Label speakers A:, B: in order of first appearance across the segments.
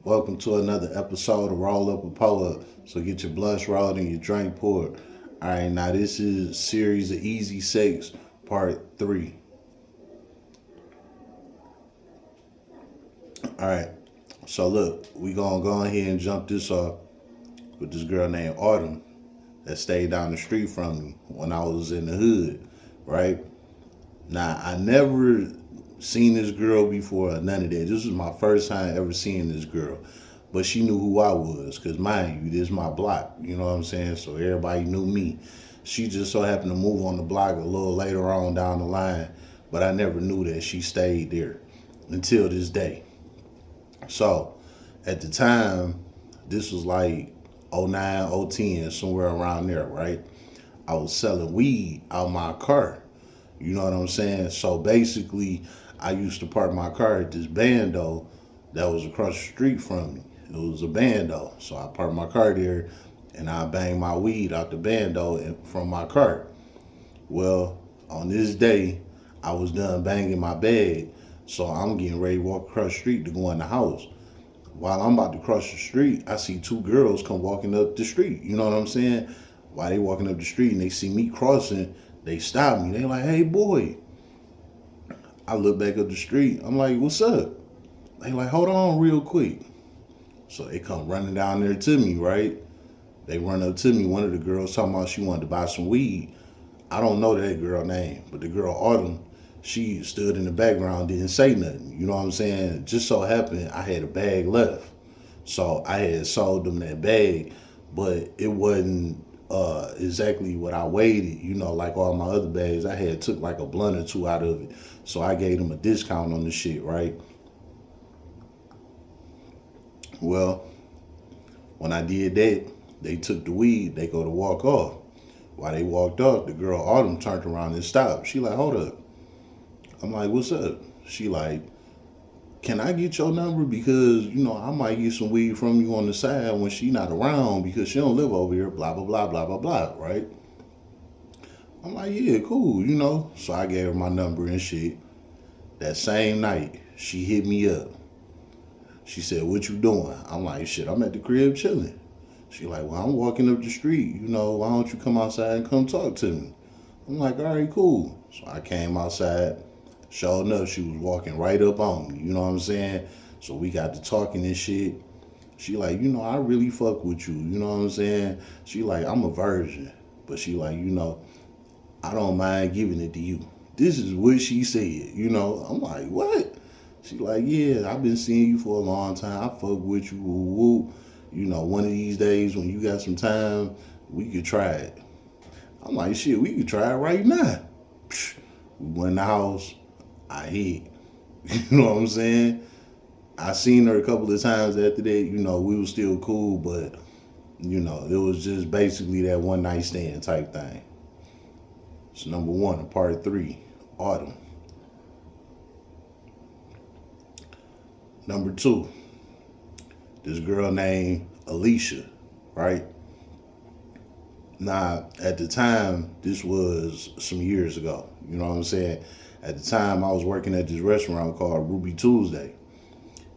A: Welcome to another episode of Roll Up a Pull Up. So get your blunts rolled and your drink poured. All right, now this is series of Easy Sex, part 3. All right, so look, we gonna go ahead and jump this off with this girl named Autumn that stayed down the street from me when I was in the hood, right? Now, I never seen this girl before or none of that. This was my first time ever seeing this girl. But she knew who I was, because mind you, this is my block. You know what I'm saying? So everybody knew me. She just so happened to move on the block a little later on down the line. But I never knew that she stayed there until this day. So at the time, this was like '09, '10, somewhere around there, right? I was selling weed out my car. You know what I'm saying? So basically, I used to park my car at this bando that was across the street from me. It was a bando. So I parked my car there and I banged my weed out the bando from my car. Well, on this day, I was done banging my bag. So I'm getting ready to walk across the street to go in the house. While I'm about to cross the street, I see two girls come walking up the street. You know what I'm saying? While they walking up the street and they see me crossing, they stop me. They like, "Hey boy." I look back up the street. I'm like, "What's up?" They like, "Hold on real quick." So they come running down there to me, right? They run up to me. One of the girls talking about she wanted to buy some weed. I don't know that girl name, but the girl Autumn, she stood in the background, didn't say nothing. You know what I'm saying? Just so happened I had a bag left. So I had sold them that bag, but it wasn't exactly what I weighed. Like all my other bags, I had took like a blunt or two out of it. So I gave them a discount on the shit, right? Well, when I did that, they took the weed, they go to walk off. While they walked off, the girl Autumn turned around and stopped. She like, "Hold up." I'm like, "What's up?" She like, "Can I get your number? Because, I might get some weed from you on the side when she not around because she don't live over here, blah, blah, blah, blah, blah, blah," right? I'm like, "Yeah, cool. So I gave her my number and shit. That same night, she hit me up. She said, "What you doing?" I'm like, "Shit, I'm at the crib chilling." She like, "Well, I'm walking up the street. Why don't you come outside and come talk to me?" I'm like, "All right, cool." So I came outside. Sure enough, she was walking right up on me. You know what I'm saying? So we got to talking and shit. She like, "I really fuck with you." You know what I'm saying? She like, "I'm a virgin." But she like, "I don't mind giving it to you." This is what she said. I'm like, "What?" She like, "Yeah, I've been seeing you for a long time. I fuck with you. Woo, woo. One of these days when you got some time, we could try it." I'm like, "Shit, we could try it right now." We went in the house. I hit. You know what I'm saying? I seen her a couple of times after that. We were still cool, but it was just basically that one night stand type thing. So number one, part 3, Autumn. Number 2, this girl named Alicia, right? Now, at the time, this was some years ago. You know what I'm saying? At the time, I was working at this restaurant called Ruby Tuesday.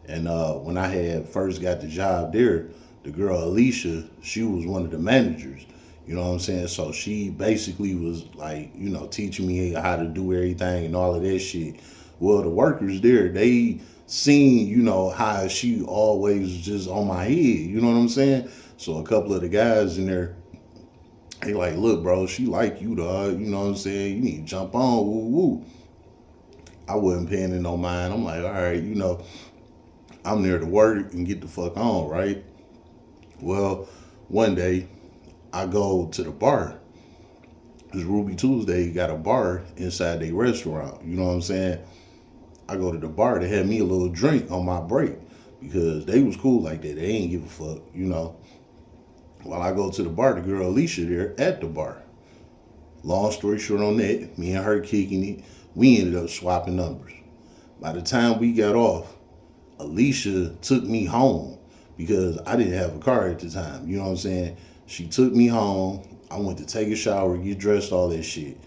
A: And when I had first got the job there, the girl Alicia, she was one of the managers. You know what I'm saying? So she basically was like, teaching me how to do everything and all of that shit. Well, the workers there, they seen, how she always just on my head. You know what I'm saying? So a couple of the guys in there, they like, "Look, bro, she like you, dog. You know what I'm saying? You need to jump on, woo woo." I wasn't paying it no mind. I'm like, all right, I'm there to work and get the fuck on, right? Well, one day I go to the bar. Because Ruby Tuesday got a bar inside their restaurant. You know what I'm saying? I go to the bar to have me a little drink on my break because they was cool like that. They ain't give a fuck. While I go to the bar, the girl Alicia there at the bar. Long story short on that, me and her kicking it, we ended up swapping numbers. By the time we got off, Alicia took me home because I didn't have a car at the time. You know what I'm saying? She took me home. I went to take a shower, get dressed, all that shit.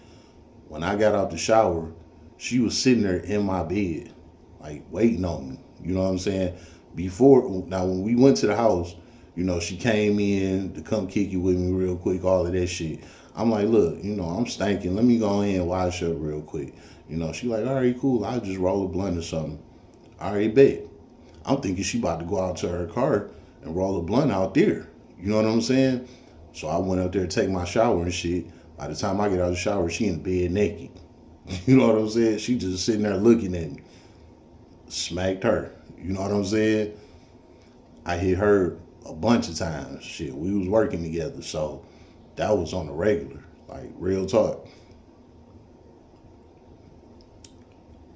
A: When I got out the shower, she was sitting there in my bed, like waiting on me. You know what I'm saying? Before, now when we went to the house, she came in to come kick it with me real quick, all of that shit. I'm like, look, I'm stinking. Let me go in and wash up real quick. She like, all right, cool. I'll just roll a blunt or something. All right, bet. I'm thinking she about to go out to her car and roll a blunt out there. You know what I'm saying? So I went up there to take my shower and shit. By the time I get out of the shower, she in the bed naked. You know what I'm saying? She just sitting there looking at me. Smacked her. You know what I'm saying? I hit her a bunch of times. Shit, we was working together, so that was on the regular. Like, real talk.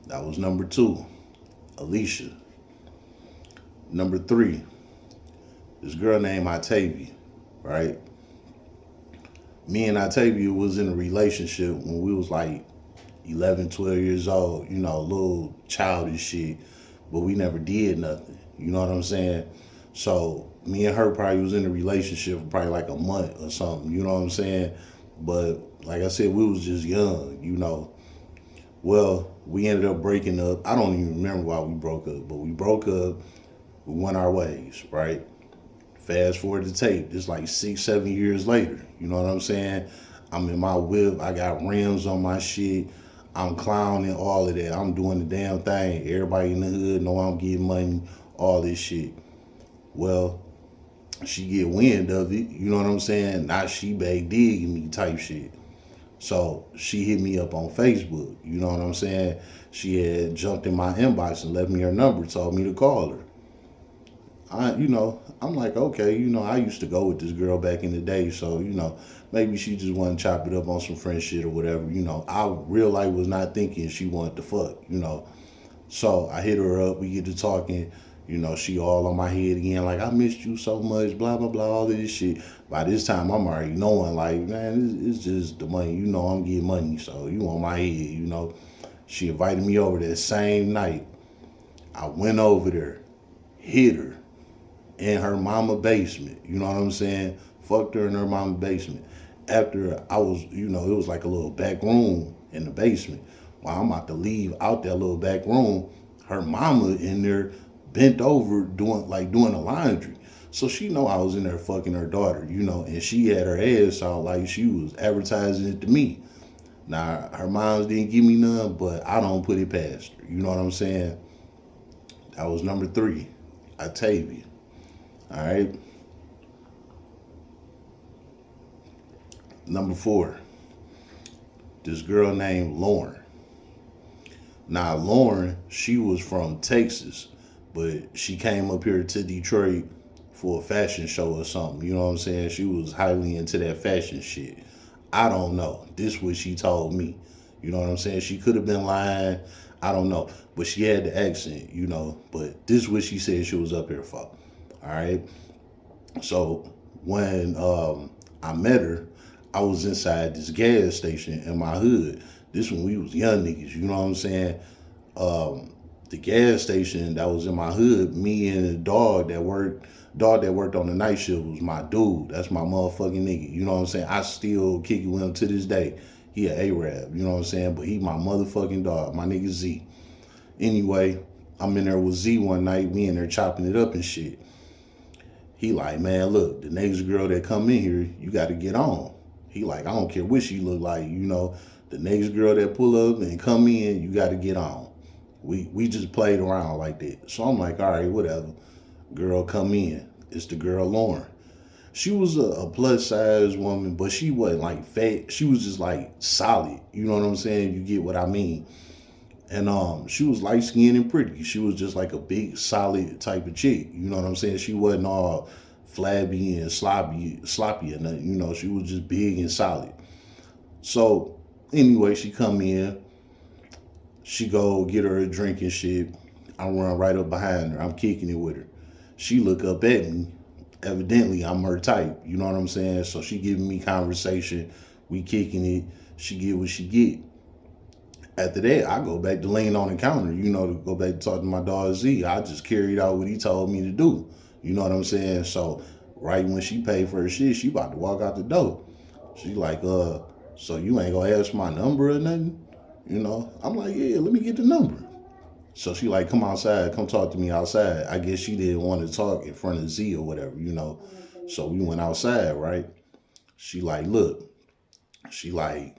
A: That was number 2, Alicia. Number 3, this girl named Octavia, right? Me and Octavia was in a relationship when we was like 11, 12 years old, little childish shit, but we never did nothing. You know what I'm saying? So me and her probably was in a relationship for probably like a month or something. You know what I'm saying? But like I said, we was just young. Well, we ended up breaking up. I don't even remember why we broke up, but we broke up. We went our ways, right? Fast forward the tape, it's like 6, 7 years later. You know what I'm saying? I'm in my whip. I got rims on my shit. I'm clowning, all of that. I'm doing the damn thing. Everybody in the hood know I'm getting money, all this shit. Well, she get wind of it. You know what I'm saying? Not she bag digging me type shit. So she hit me up on Facebook. You know what I'm saying? She had jumped in my inbox and left me her number, told me to call her. I'm like, okay, I used to go with this girl back in the day, so, maybe she just wanted to chop it up on some friend shit or whatever, I real life was not thinking she wanted to fuck. So I hit her up, we get to talking, she all on my head again, like, I missed you so much, blah, blah, blah, all this shit. By this time, I'm already knowing, like, man, it's just the money, I'm getting money, so you on my head. She invited me over that same night. I went over there, hit her in her mama basement. You know what I'm saying? Fucked her in her mama basement. After I was, it was like a little back room in the basement. While I'm about to leave out that little back room, her mama in there bent over doing the laundry. So she know I was in there fucking her daughter, and she had her ass out like she was advertising it to me. Now, her moms didn't give me none, but I don't put it past her. You know what I'm saying? That was number 3, Octavia. All right. Number 4, this girl named Lauren. Now, Lauren, she was from Texas, but she came up here to Detroit for a fashion show or something. You know what I'm saying? She was highly into that fashion shit. I don't know. This what she told me. You know what I'm saying? She could have been lying. I don't know. But she had the accent, But this is what she said she was up here for. All right. So when I met her, I was inside this gas station in my hood. This when we was young niggas, you know what I'm saying? The gas station that was in my hood, me and the dog that worked on the night shift was my dude. That's my motherfucking nigga. You know what I'm saying? I still kick it with him to this day. He an Arab, you know what I'm saying? But he my motherfucking dog, my nigga Z. Anyway, I'm in there with Z one night. We in there chopping it up and shit. He like, man, look, the next girl that come in here, you got to get on. He like, I don't care what she look like, the next girl that pull up and come in, you got to get on. We just played around like that. So I'm like, all right, whatever. Girl come in. It's the girl Lauren. She was a plus size woman, but she wasn't like fat. She was just like solid. You know what I'm saying? You get what I mean. And she was light skinned and pretty. She was just like a big, solid type of chick. You know what I'm saying? She wasn't all flabby and sloppy or nothing. She was just big and solid. So anyway, she come in. She go get her a drink and shit. I run right up behind her. I'm kicking it with her. She look up at me. Evidently, I'm her type. You know what I'm saying? So she giving me conversation. We kicking it. She get what she get. After that, I go back to laying on the counter, to go back to talk to my dog Z. I just carried out what he told me to do. You know what I'm saying? So right when she paid for her shit, she about to walk out the door. She like, so you ain't gonna ask my number or nothing? I'm like, yeah, let me get the number. So she like, come outside, come talk to me outside. I guess she didn't want to talk in front of Z or whatever. So we went outside, right? She like, look, she like,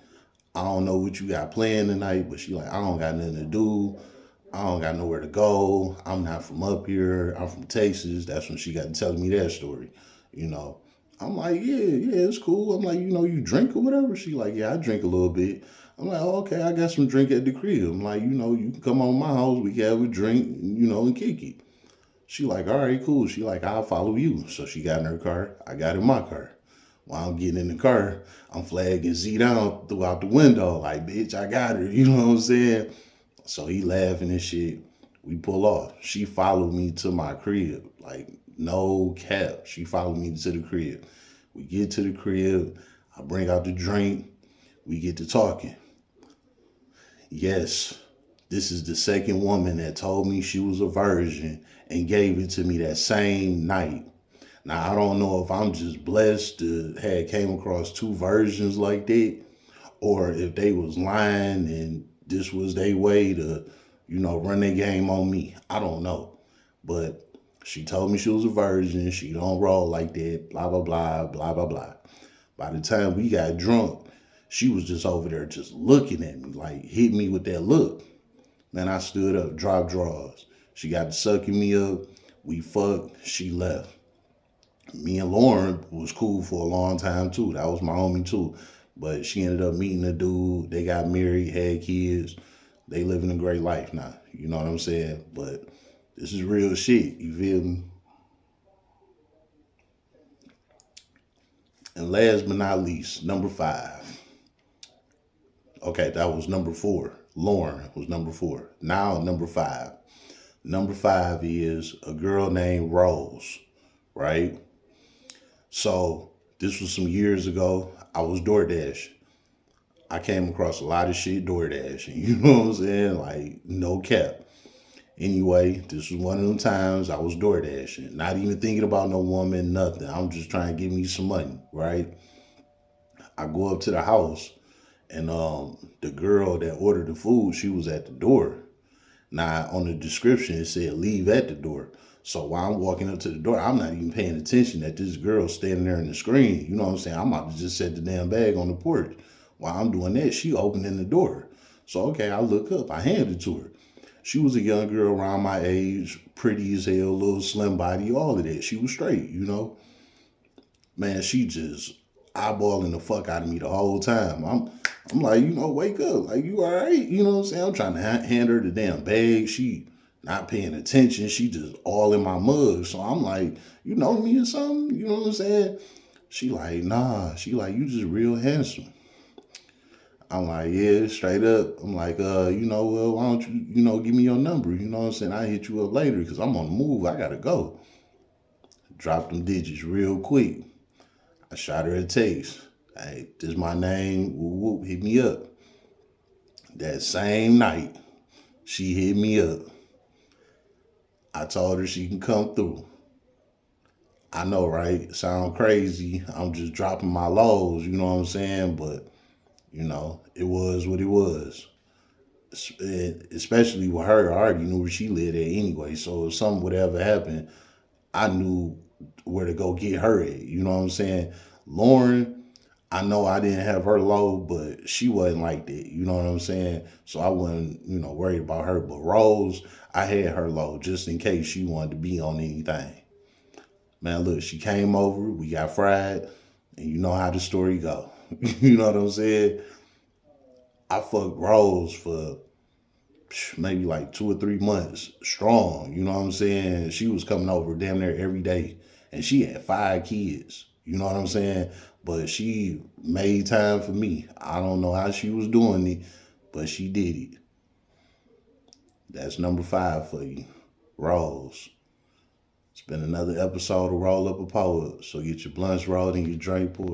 A: I don't know what you got planned tonight, but she like, I don't got nothing to do. I don't got nowhere to go. I'm not from up here. I'm from Texas. That's when she got to telling me that story. You know, I'm like, yeah, it's cool. I'm like, you drink or whatever. She like, yeah, I drink a little bit. I'm like, oh, okay, I got some drink at the crib. I'm like, you can come on my house. We can have a drink, and kick it. She like, all right, cool. She like, I'll follow you. So she got in her car. I got in my car. While I'm getting in the car, I'm flagging Z down throughout the window. Like, bitch, I got her. You know what I'm saying? So he laughing and shit. We pull off. She followed me to my crib. Like, no cap. She followed me to the crib. We get to the crib. I bring out the drink. We get to talking. Yes, this is the second woman that told me she was a virgin and gave it to me that same night. Now, I don't know if I'm just blessed to have came across two virgins like that, or if they was lying and this was their way to, run their game on me. I don't know. But she told me she was a virgin. She don't roll like that, blah, blah, blah, blah, blah, blah. By the time we got drunk, she was just over there just looking at me, like hit me with that look. Man, I stood up, dropped drawers. She got to sucking me up. We fucked. She left. Me and Lauren was cool for a long time too. That was my homie too. But she ended up meeting a dude. They got married, had kids. They living a great life now. You know what I'm saying? But this is real shit. You feel me? And last but not least, number 5. Okay, that was number 4. Lauren was number 4. Now number 5. Number 5 is a girl named Rose, right? So this was some years ago. I was DoorDash. I came across a lot of shit DoorDash. You know what I'm saying? Like, no cap. Anyway, this was one of them times I was DoorDashing. Not even thinking about no woman, nothing. I'm just trying to get me some money, right? I go up to the house and the girl that ordered the food, she was at the door. Now, on the description, it said leave at the door. So while I'm walking up to the door, I'm not even paying attention that this girl's standing there in the screen. You know what I'm saying? I'm about to just set the damn bag on the porch. While I'm doing that, she opening the door. So, okay, I look up. I hand it to her. She was a young girl around my age, pretty as hell, little slim body, all of that. She was straight. Man, she just eyeballing the fuck out of me the whole time. I'm like, wake up. Like, you all right? You know what I'm saying? I'm trying to hand her the damn bag. She not paying attention. She just all in my mug. So I'm like, you know me or something? You know what I'm saying? She like, nah. She like, you just real handsome. I'm like, yeah, straight up. I'm like, why don't you, give me your number? You know what I'm saying? I hit you up later because I'm on the move. I gotta go. Drop them digits real quick. I shot her a text. Hey, this is my name. Whoop, whoop, hit me up. That same night, she hit me up. I told her she can come through. I know, right? Sound crazy. I'm just dropping my lows, you know what I'm saying? But, it was what it was. Especially with her, I already knew where she lived at anyway. So if something would ever happen, I knew where to go get her at. You know what I'm saying? Lauren, I know I didn't have her low, but she wasn't like that. You know what I'm saying? So I wasn't, worried about her. But Rose, I had her low just in case she wanted to be on anything. Man, look, she came over, we got fried, and you know how the story go. You know what I'm saying? I fucked Rose for maybe like 2 or 3 months strong. You know what I'm saying? She was coming over damn near every day. And she had 5 kids. You know what I'm saying? But she made time for me. I don't know how she was doing it, but she did it. That's number 5 for you. Rose. It's been another episode of Roll Up a Poet. So get your blunts rolled and your drink poured.